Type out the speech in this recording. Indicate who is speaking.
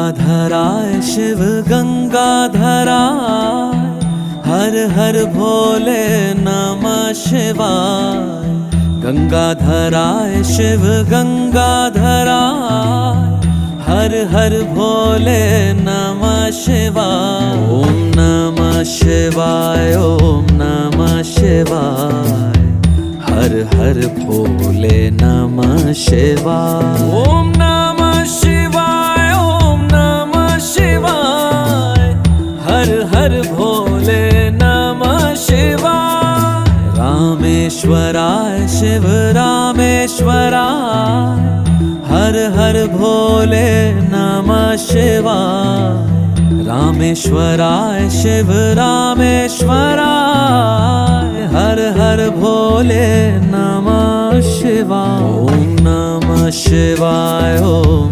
Speaker 1: गंगाधराय शिव गंगाधराय, हर हर भोले नमः शिवाय। गंगाधराय शिव गंगाधराय, हर हर भोले नमः शिवाय। ओम नमः शिवाय, ओम नमः शिवाय, हर हर भोले नमः शिवाय। ओम नमः शिवाय, ओम नमः शिवाय, हर हर भोले नमः शिवाय। रामेश्वराय शिव रामेश्वराय, हर हर भोले नमः शिवाय। रामेश्वराय शिव रामेश्वराय, हर हर भोले नमः शिवाय। ओम नमः शिवाय, ओम